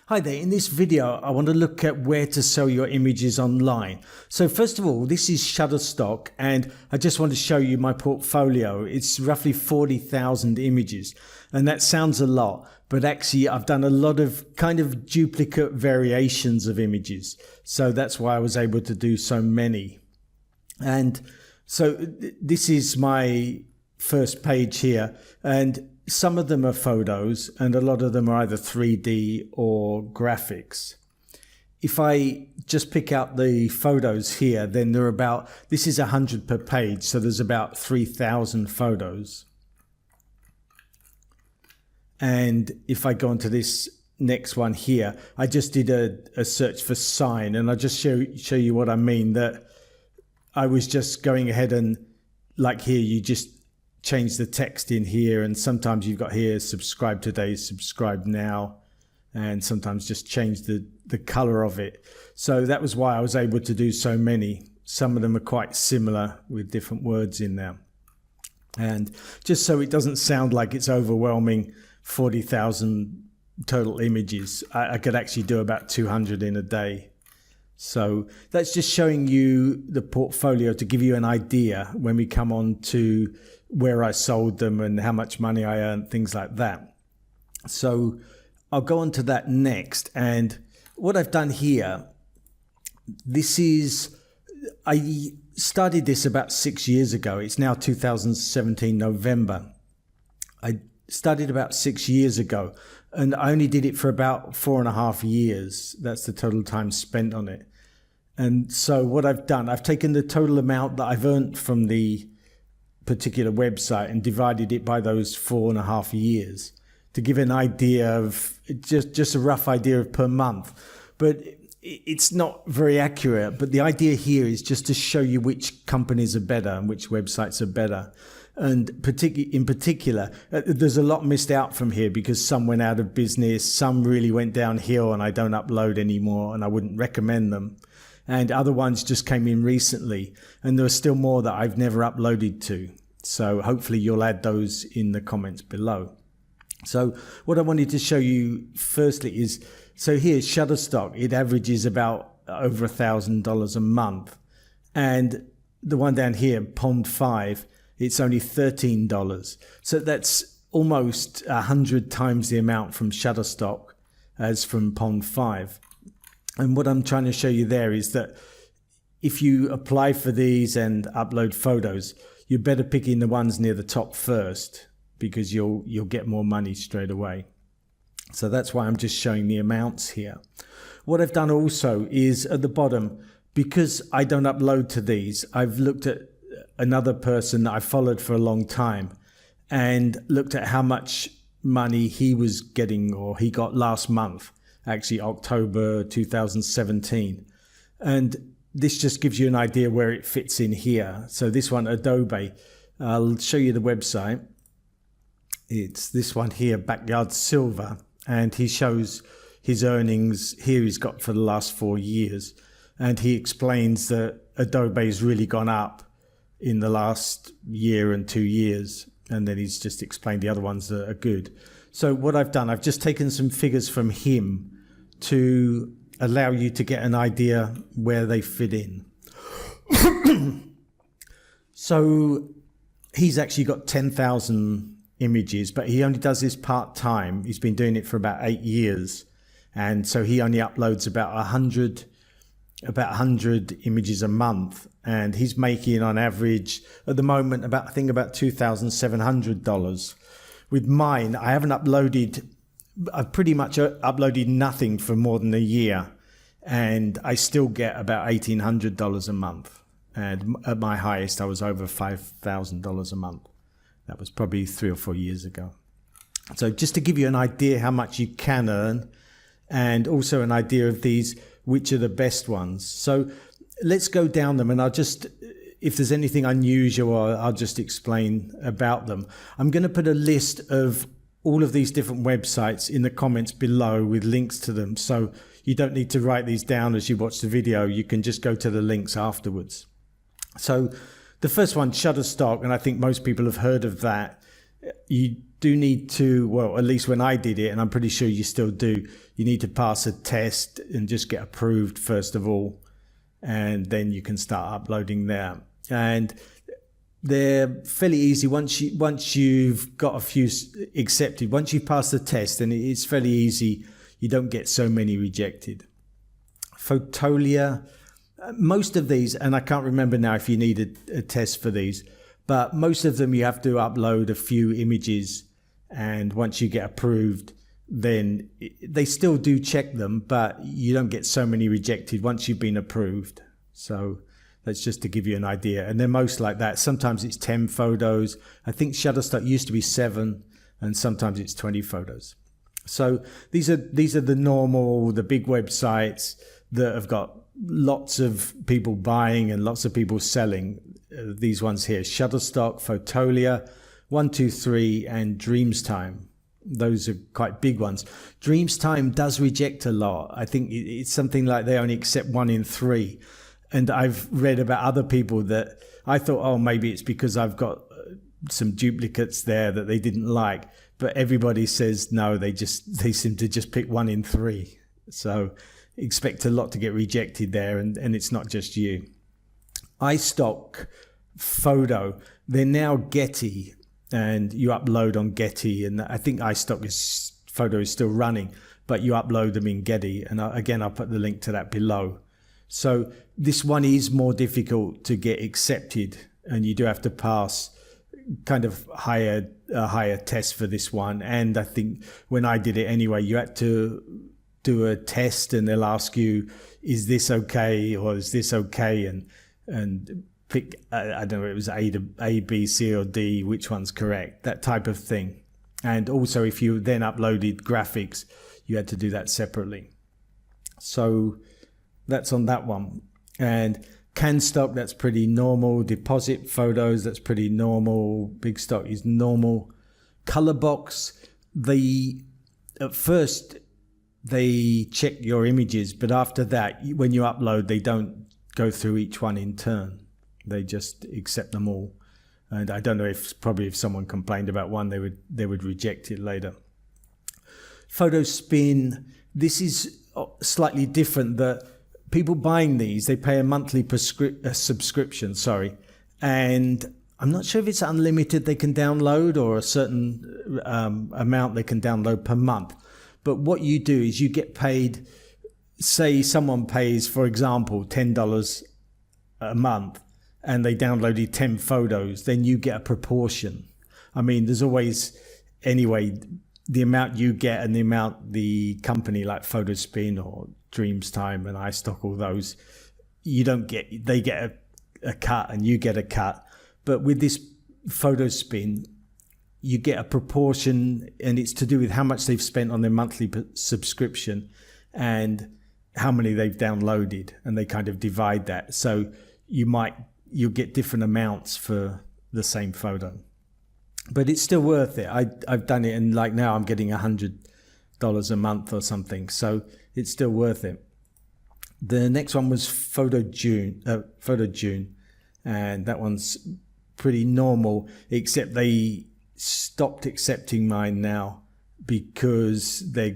Hi there, in this video I want to look at where to sell your images online. So first of all, this is Shutterstock and I just want to show you my portfolio. It's roughly 40,000 images and that sounds a lot, but actually I've done a lot of kind of duplicate variations of images. So that's why I was able to do so many. And so this is my first page here, and some of them are photos and a lot of them are either 3D or graphics. If I just pick out the photos here, then there are about, this is 100 per page, so there's about 3,000 photos. And if I go into this next one here, I just did a search for sign, and I'll just show you what I mean, that I was just going ahead and, like here, you just change the text in here, and sometimes you've got here subscribe today, subscribe now, and sometimes just change the color of it. So that was why I was able to do so many. Some of them are quite similar with different words in there. And just so it doesn't sound like it's overwhelming, 40,000 total images, I could actually do about 200 in a day. So that's just showing you the portfolio to give you an idea when we come on to where I sold them and how much money I earned, things like that. So I'll go on to that next. And what I've done here, this is, I started this about 6 years ago. It's now 2017 November. I started about 6 years ago and I only did it for about 4.5 years. That's the total time spent on it. And so what I've done, I've taken the total amount that I've earned from the particular website and divided it by those 4.5 years to give an idea of just a rough idea of per month. But it's not very accurate. But the idea here is just to show you which companies are better and which websites are better. And in particular, there's a lot missed out from here because some went out of business, some really went downhill and I don't upload anymore and I wouldn't recommend them. And other ones just came in recently, and there are still more that I've never uploaded to. So hopefully you'll add those in the comments below. So what I wanted to show you firstly is, so here's Shutterstock. It averages about over $1,000 a month. And the one down here, Pond 5, it's only $13. So that's almost 100 times the amount from Shutterstock as from Pond 5. And what I'm trying to show you there is that if you apply for these and upload photos, you're better picking the ones near the top first because you'll get more money straight away. So that's why I'm just showing the amounts here. What I've done also is at the bottom, because I don't upload to these, I've looked at another person that I followed for a long time and looked at how much money he was getting, or he got last month. Actually October 2017. And this just gives you an idea where it fits in here. So this one, Adobe, I'll show you the website. It's this one here, Backyard Silver, and he shows his earnings here he's got for the last 4 years. And he explains that Adobe's really gone up in the last year and 2 years. And then he's just explained the other ones that are good. So what I've done, I've just taken some figures from him to allow you to get an idea where they fit in. So he's actually got 10,000 images, but he only does this part-time. He's been doing it for about 8 years. And so he only uploads about 100 images a month. And he's making on average at the moment I think about $2,700. With mine, I haven't uploaded, I've pretty much uploaded nothing for more than a year, and I still get about $1,800 a month. And at my highest, I was over $5,000 a month. That was probably 3 or 4 years ago. So just to give you an idea how much you can earn, and also an idea of these, which are the best ones. So let's go down them, and I'll just, if there's anything unusual, I'll just explain about them. I'm going to put a list of all of these different websites in the comments below with links to them. So you don't need to write these down as you watch the video. You can just go to the links afterwards. So the first one, Shutterstock, and I think most people have heard of that. You do need to, well, at least when I did it, and I'm pretty sure you still do, you need to pass a test and just get approved first of all, and then you can start uploading there. And they're fairly easy once you've got a few accepted. Once you pass the test, then it's fairly easy. You don't get so many rejected. Fotolia, most of these, and I can't remember now if you need a test for these, but most of them you have to upload a few images, and once you get approved, then they still do check them, but you don't get so many rejected once you've been approved. So that's just to give you an idea. And they're most like that. Sometimes it's 10 photos. I think Shutterstock used to be 7, and sometimes it's 20 photos. So these are the big websites that have got lots of people buying and lots of people selling. These ones here: Shutterstock, Fotolia, 123, and Dreamstime. Those are quite big ones. Dreamstime does reject a lot. I think it's something like they only accept 1 in 3. And I've read about other people that I thought, oh, maybe it's because I've got some duplicates there that they didn't like. But everybody says no, they seem to just pick 1 in 3. So expect a lot to get rejected there, and it's not just you. iStock Photo, they're now Getty, and you upload on Getty, and I think iStock Photo is still running, but you upload them in Getty, and again I'll put the link to that below. So this one is more difficult to get accepted, and you do have to pass kind of a higher test for this one. And I think when I did it anyway, you had to do a test, and they'll ask you, is this okay or is this okay, and pick, I don't know, it was A, B, C or D, which one's correct, that type of thing. And also if you then uploaded graphics, you had to do that separately. So that's on that one. And CanStock, that's pretty normal. Deposit Photos, that's pretty normal. Big Stock is normal. Colorbox, at first they check your images, but after that, when you upload, they don't go through each one in turn. They just accept them all. And I don't know if someone complained about one, they would reject it later. PhotoSpin, this is slightly different. That people buying these, they pay a monthly subscription, and I'm not sure if it's unlimited they can download or a certain amount they can download per month. But what you do is you get paid, say someone pays, for example, $10 a month, and they downloaded 10 photos, then you get a proportion. I mean, there's always, anyway, the amount you get and the amount the company like PhotoSpin or Dreamstime and iStock, all those, you don't get, they get a cut and you get a cut. But with this PhotoSpin, you get a proportion, and it's to do with how much they've spent on their monthly subscription and how many they've downloaded, and they kind of divide that. So you'll get different amounts for the same photo. But it's still worth it. I've done it, and like now I'm getting $100 a month or something, so it's still worth it. The next one was PhotoJune, and that one's pretty normal, except they stopped accepting mine now because they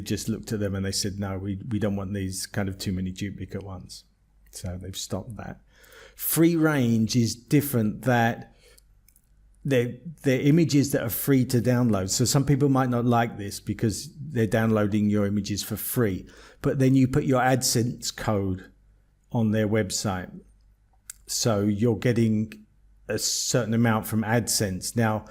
just looked at them and they said, no, we don't want these, kind of too many duplicate ones. So they've stopped that. Free range is different, that they're images that are free to download. So some people might not like this because they're downloading your images for free, but then you put your AdSense code on their website. So you're getting a certain amount from AdSense. Now,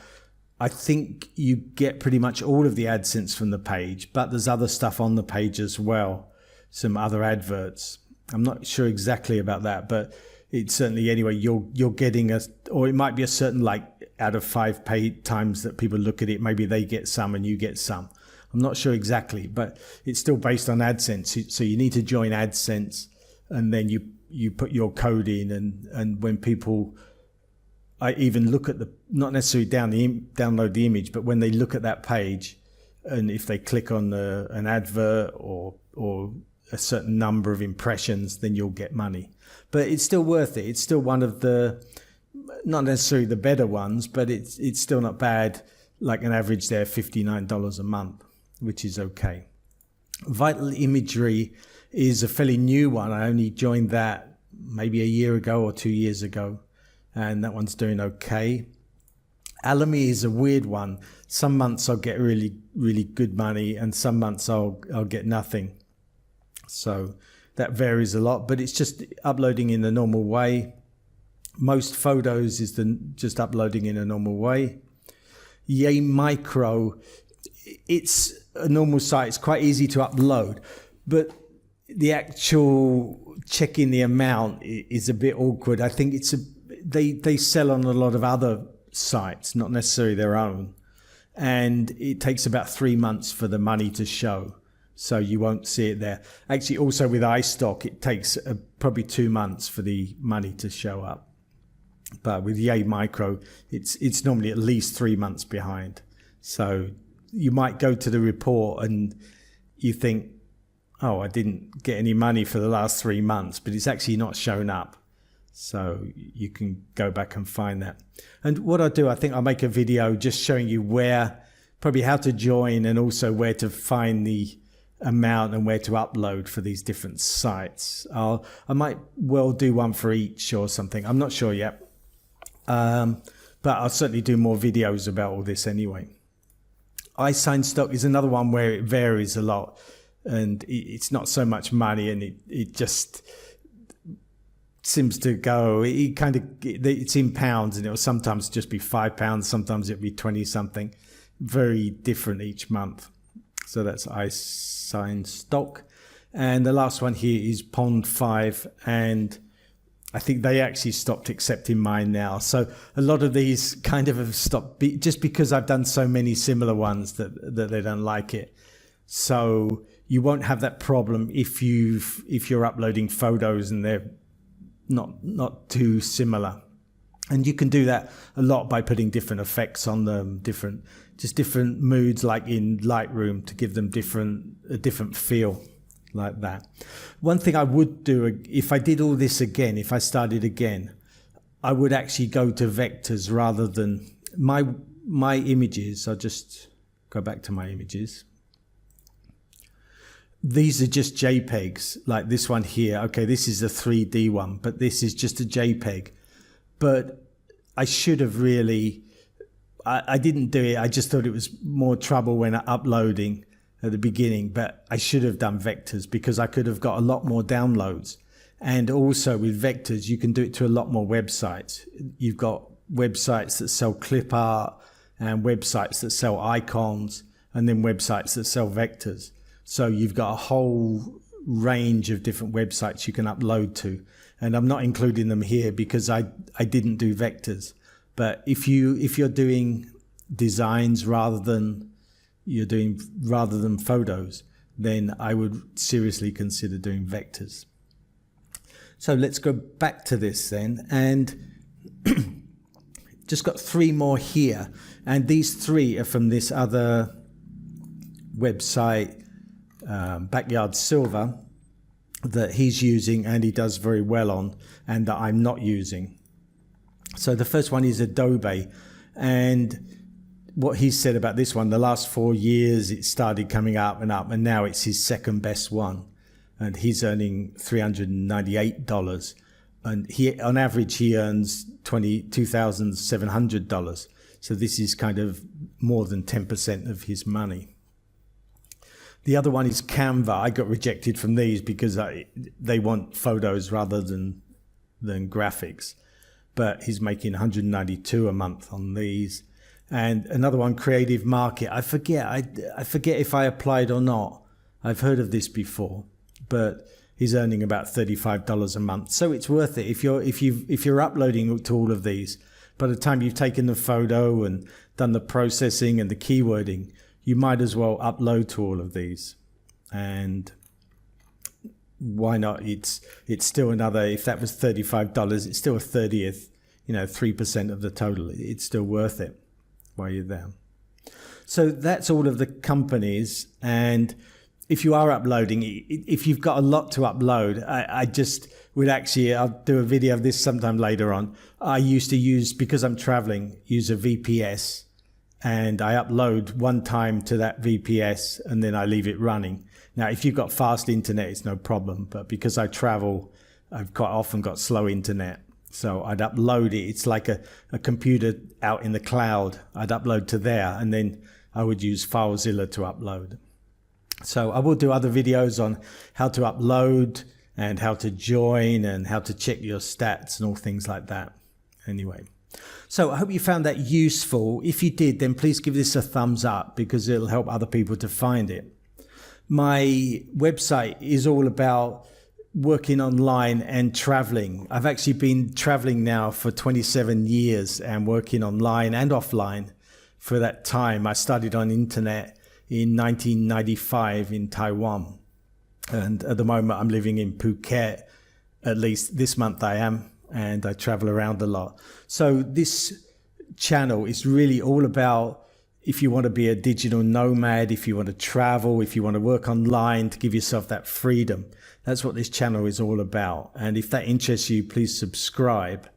I think you get pretty much all of the AdSense from the page, but there's other stuff on the page as well, some other adverts. I'm not sure exactly about that, but it's certainly, anyway, you're getting or it might be a certain, like, out of 5 paid times that people look at it, maybe they get some and you get some. I'm not sure exactly, but it's still based on AdSense. So you need to join AdSense, and then you put your code in, and when people, I even look at not necessarily download the image, but when they look at that page, and if they click on an advert or a certain number of impressions, then you'll get money. But it's still worth it. It's still one of the, not necessarily the better ones, but it's still not bad. like an average there, $59 a month, which is okay. Vital Imagery is a fairly new one. I only joined that maybe a year ago or 2 years ago, and that one's doing okay. Alamy is a weird one. Some months I'll get really, really good money, and some months I'll get nothing. So that varies a lot, but it's just uploading in the normal way. Most photos is just uploading in a normal way. Yay Micro, it's a normal site. It's quite easy to upload, but the actual checking the amount is a bit awkward. I think they sell on a lot of other sites, not necessarily their own, and it takes about 3 months for the money to show, so you won't see it there. Actually, also with iStock, it takes probably 2 months for the money to show up. But with Yay Micro, it's normally at least 3 months behind. So you might go to the report and you think, oh, I didn't get any money for the last 3 months, but it's actually not shown up. So you can go back and find that. And what I do, I think I'll make a video just showing you probably how to join, and also where to find the amount and where to upload for these different sites. I might well do one for each or something. I'm not sure yet. But I'll certainly do more videos about all this anyway. iSign is another one where it varies a lot, and it's not so much money, and it just seems to go, it's in pounds, and it'll sometimes just be £5, sometimes it'll be 20 something, very different each month. So that's iSign. And the last one here is Pond5, and I think they actually stopped accepting mine now. So a lot of these kind of have stopped just because I've done so many similar ones that they don't like it. So you won't have that problem if you're uploading photos and they're not too similar. And you can do that a lot by putting different effects on them, different moods, like in Lightroom, to give them a different feel. Like that. One thing I would do, if I did all this again, if I started again, I would actually go to vectors rather than my images. I'll just go back to my images. These are just JPEGs, like this one here. Okay, this is a 3D one, but this is just a JPEG. But I should have really, I didn't do it. I just thought it was more trouble when uploading at the beginning, but I should have done vectors because I could have got a lot more downloads. And also with vectors, you can do it to a lot more websites. You've got websites that sell clip art, and websites that sell icons, and then websites that sell vectors. So you've got a whole range of different websites you can upload to. And I'm not including them here because I didn't do vectors. But if you're doing designs rather than photos, then I would seriously consider doing vectors. So let's go back to this then, and just got 3 more here, and these 3 are from this other website, Backyard Silver, that he's using and he does very well on, and that I'm not using. So the first one is Adobe, and what he said about this one, the last 4 years it started coming up, and now it's his second best one, and he's earning $398, and on average he earns $22,700. So this is kind of more than 10% of his money. The other one is Canva. I got rejected from these because they want photos rather than graphics, but he's making $192 a month on these. And another one, Creative Market. I forget if I applied or not. I've heard of this before, but he's earning about $35 a month. So it's worth it if you're uploading to all of these. By the time you've taken the photo and done the processing and the keywording, you might as well upload to all of these. And why not? It's still another. If that was $35, it's still a 30th. 3% of the total. It's still worth it while you're there. So that's all of the companies. And if you are uploading, if you've got a lot to upload, I just would actually, I'll do a video of this sometime later on. I used to use, because I'm traveling, use a VPS, and I upload one time to that VPS and then I leave it running. Now, if you've got fast internet, it's no problem. But because I travel, I've quite often got slow internet. So I'd upload it. It's like a computer out in the cloud. I'd upload to there, and then I would use FileZilla to upload. So I will do other videos on how to upload and how to join and how to check your stats and all things like that. Anyway, so I hope you found that useful. If you did, then please give this a thumbs up because it'll help other people to find it. My website is all about working online and traveling. I've actually been traveling now for 27 years and working online and offline for that time. I started on internet in 1995 in Taiwan. And at the moment I'm living in Phuket. At least this month I am, and I travel around a lot. So this channel is really all about if you want to be a digital nomad, if you want to travel, if you want to work online to give yourself that freedom. That's what this channel is all about. And if that interests you, please subscribe.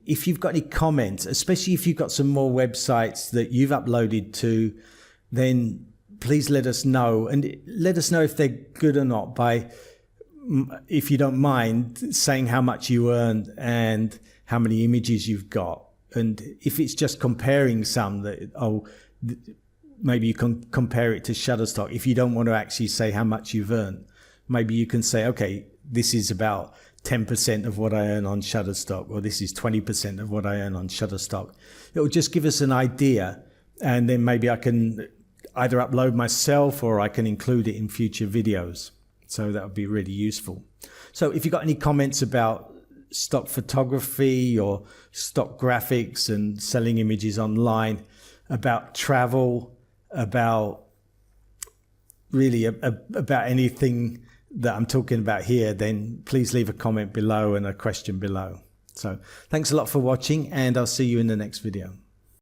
If you've got any comments, especially if you've got some more websites that you've uploaded to, then please let us know. And let us know if they're good or not by, if you don't mind, saying how much you earned and how many images you've got. And if it's just comparing some that, maybe you can compare it to Shutterstock. If you don't want to actually say how much you've earned, maybe you can say, okay, this is about 10% of what I earn on Shutterstock, or this is 20% of what I earn on Shutterstock. It will just give us an idea, and then maybe I can either upload myself or I can include it in future videos. So that would be really useful. So if you've got any comments about stock photography or stock graphics and selling images online, about travel, about really about anything that I'm talking about here, then please leave a comment below and a question below. So thanks a lot for watching, and I'll see you in the next video.